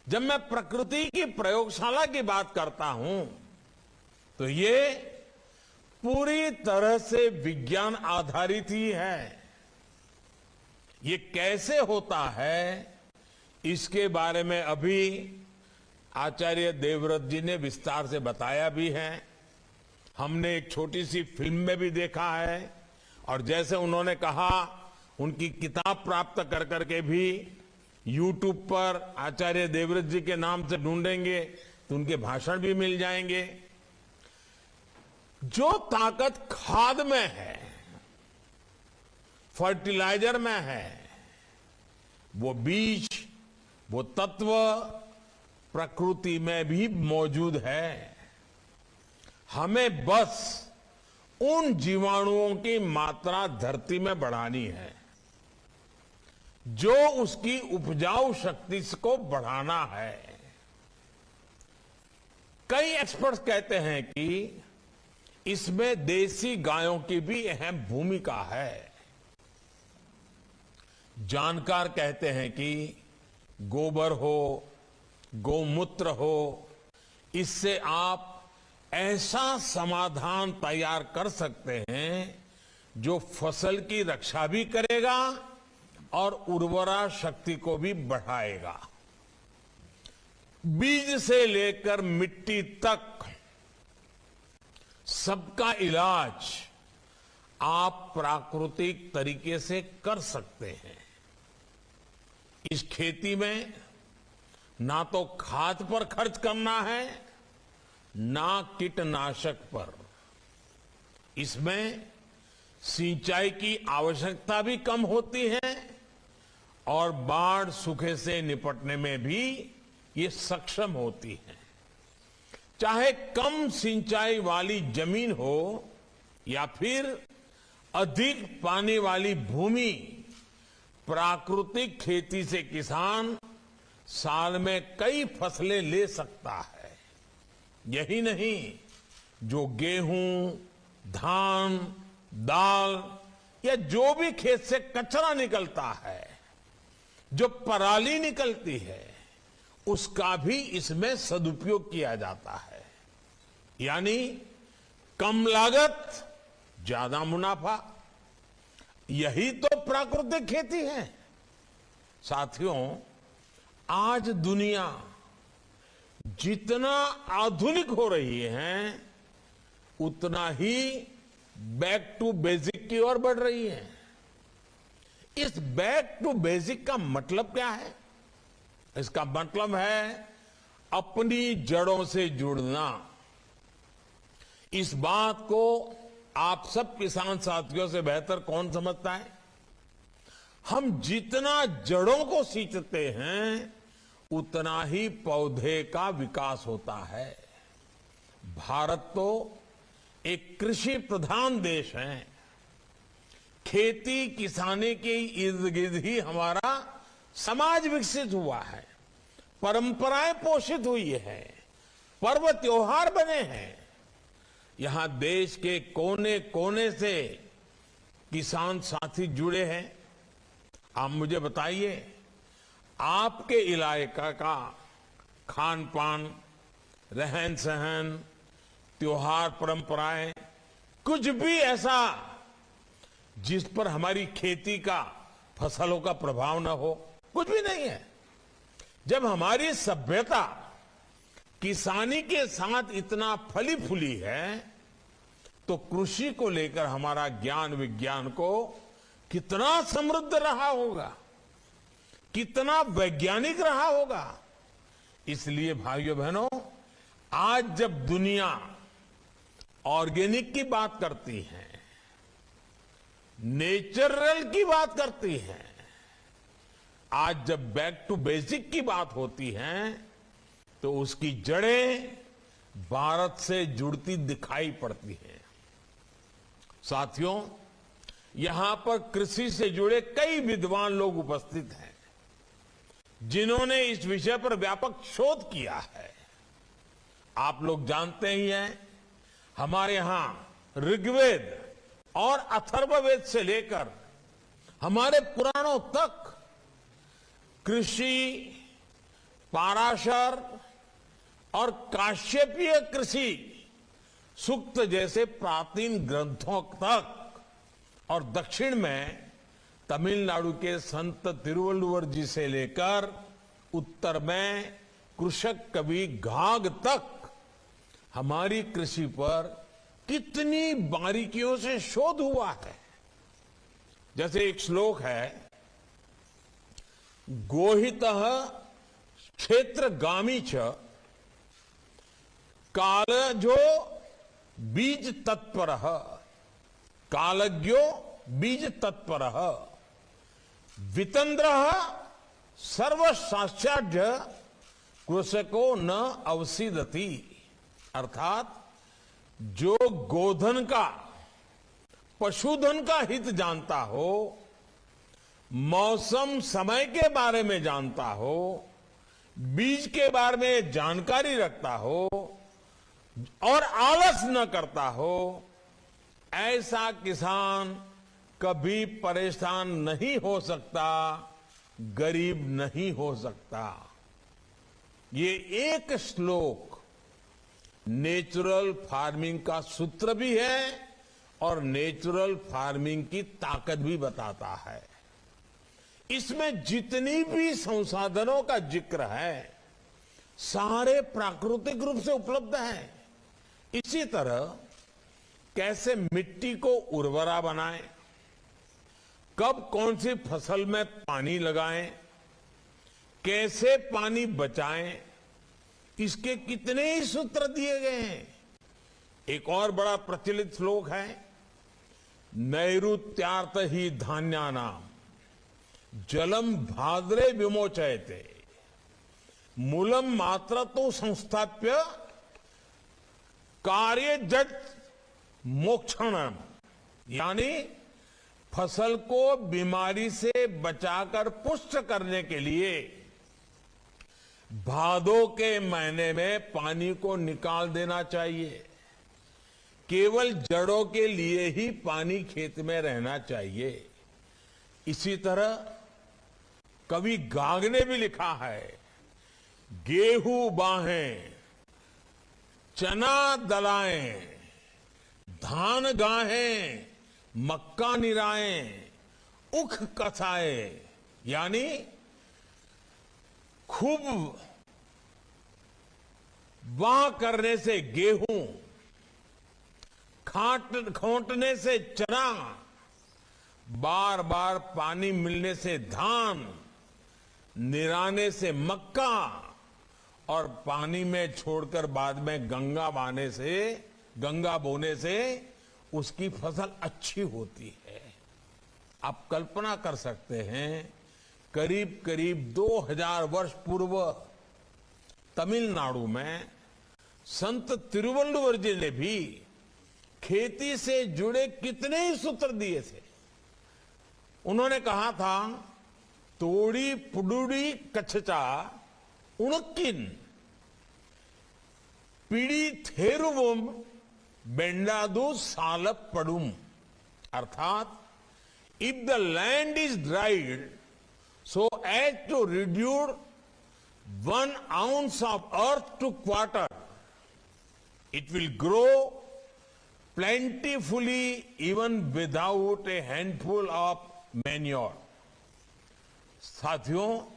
जब मैं प्रकृति की प्रयोगशाला की बात करता हूं तो ये पूरी तरह से विज्ञान आधारित ही है। ये कैसे होता है इसके बारे में अभी आचार्य देवव्रत जी ने विस्तार से बताया भी है। हमने एक छोटी सी फिल्म में भी देखा है और जैसे उन्होंने कहा उनकी किताब प्राप्त कर करके भी YouTube पर आचार्य देवव्रत जी के नाम से ढूंढेंगे तो उनके भाषण भी मिल जाएंगे। जो ताकत खाद में है, फर्टिलाइजर में है, वो बीज, वो तत्व प्रकृति में भी मौजूद है। हमें बस उन जीवाणुओं की मात्रा धरती में बढ़ानी है, जो उसकी उपजाऊ शक्ति को बढ़ाना है। कई एक्सपर्ट्स कहते हैं कि इसमें देसी गायों की भी अहम भूमिका है। जानकार कहते हैं कि गोबर हो, गौमूत्र हो, इससे आप ऐसा समाधान तैयार कर सकते हैं जो फसल की रक्षा भी करेगा और उर्वरा शक्ति को भी बढ़ाएगा। बीज से लेकर मिट्टी तक सबका इलाज आप प्राकृतिक तरीके से कर सकते हैं। इस खेती में ना तो खाद पर खर्च करना है, ना कीटनाशक पर। इसमें सिंचाई की आवश्यकता भी कम होती है और बाढ़ सूखे से निपटने में भी ये सक्षम होती है। चाहे कम सिंचाई वाली जमीन हो या फिर अधिक पानी वाली भूमि, प्राकृतिक खेती से किसान साल में कई फसलें ले सकता है। यही नहीं, जो गेहूं, धान, दाल या जो भी खेत से कचरा निकलता है, जो पराली निकलती है, उसका भी इसमें सदुपयोग किया जाता है। यानी कम लागत, ज्यादा मुनाफा। यही तो प्राकृतिक खेती है। साथियों, आज दुनिया जितना आधुनिक हो रही है उतना ही बैक टू बेसिक की ओर बढ़ रही है। इस बैक टू बेसिक का मतलब क्या है? इसका मतलब है अपनी जड़ों से जुड़ना। इस बात को आप सब किसान साथियों से बेहतर कौन समझता है? हम जितना जड़ों को सींचते हैं उतना ही पौधे का विकास होता है। भारत तो एक कृषि प्रधान देश है। खेती किसानी के इर्द गिर्द ही हमारा समाज विकसित हुआ है, परंपराएं पोषित हुई है, पर्व त्योहार बने हैं। यहां देश के कोने कोने से किसान साथी जुड़े हैं। आप मुझे बताइए, आपके इलाके का खान पान, रहन सहन, त्योहार, परंपराएं, कुछ भी ऐसा जिस पर हमारी खेती का, फसलों का प्रभाव न हो? कुछ भी नहीं है। जब हमारी सभ्यता किसानी के साथ इतना फली फूली है तो कृषि को लेकर हमारा ज्ञान विज्ञान को कितना समृद्ध रहा होगा, कितना वैज्ञानिक रहा होगा। इसलिए भाइयों बहनों, आज जब दुनिया ऑर्गेनिक की बात करती है, नेचुरल की बात करती है, आज जब बैक टू बेसिक की बात होती है तो उसकी जड़ें भारत से जुड़ती दिखाई पड़ती हैं। साथियों, यहां पर कृषि से जुड़े कई विद्वान लोग उपस्थित हैं जिन्होंने इस विषय पर व्यापक शोध किया है। आप लोग जानते ही हैं, हमारे यहां ऋग्वेद और अथर्ववेद से लेकर हमारे पुराणों तक कृषि, पाराशर और काश्यपीय कृषि सूक्त जैसे प्राचीन ग्रंथों तक और दक्षिण में तमिलनाडु के संत तिरुवल्लुवर जी से लेकर उत्तर में कृषक कवि घाघ तक हमारी कृषि पर कितनी बारीकियों से शोध हुआ है। जैसे एक श्लोक है, गोहितः क्षेत्रगामी च कालजो बीज तत्परः कालज्ञो बीज तत्परः वितंद्रः सर्वशास्त्राढ्य कृषको न अवसीदति। अर्थात जो गोधन का पशुधन का हित जानता हो, मौसम समय के बारे में जानता हो, बीज के बारे में जानकारी रखता हो और आलस न करता हो, ऐसा किसान कभी परेशान नहीं हो सकता, गरीब नहीं हो सकता। ये एक श्लोक नेचुरल फार्मिंग का सूत्र भी है और नेचुरल फार्मिंग की ताकत भी बताता है। इसमें जितनी भी संसाधनों का जिक्र है सारे प्राकृतिक रूप से उपलब्ध हैं। इसी तरह कैसे मिट्टी को उर्वरा बनाएं, कब कौन सी फसल में पानी लगाएं, कैसे पानी बचाएं, इसके कितने ही सूत्र दिए गए हैं। एक और बड़ा प्रचलित श्लोक है, नैऋत्यार्थ ही धान्यानाम जलम भाद्रे विमोचयते मूलम मात्र तो संस्थाप्य कार्य जट मोक्षणम। यानी फसल को बीमारी से बचाकर पुष्ट करने के लिए भादों के महीने में पानी को निकाल देना चाहिए। केवल जड़ों के लिए ही पानी खेत में रहना चाहिए। इसी तरह कवि घाघ ने भी लिखा है, गेहूं बाहें चना दलाएं धान गाहें मक्का निराएं उख कसाए। यानी खूब वाह करने से गेहूं, खोंटने से चना, बार बार पानी मिलने से धान, निराने से मक्का और पानी में छोड़कर बाद में गंगा बोने से उसकी फसल अच्छी होती है। आप कल्पना कर सकते हैं, करीब करीब 2000 वर्ष पूर्व तमिलनाडु में संत तिरुवल्लुवर जी ने भी खेती से जुड़े कितने ही सूत्र दिए थे। उन्होंने कहा था, तोड़ी पुडुड़ी कच्छचा उणकिन पीड़ी थेरुवम बेंडादू सालप पड़ुम। अर्थात if the land is dried so as to reduce 1 ounce of earth to quarter, it will grow plentifully even without a handful of manure. साथियों,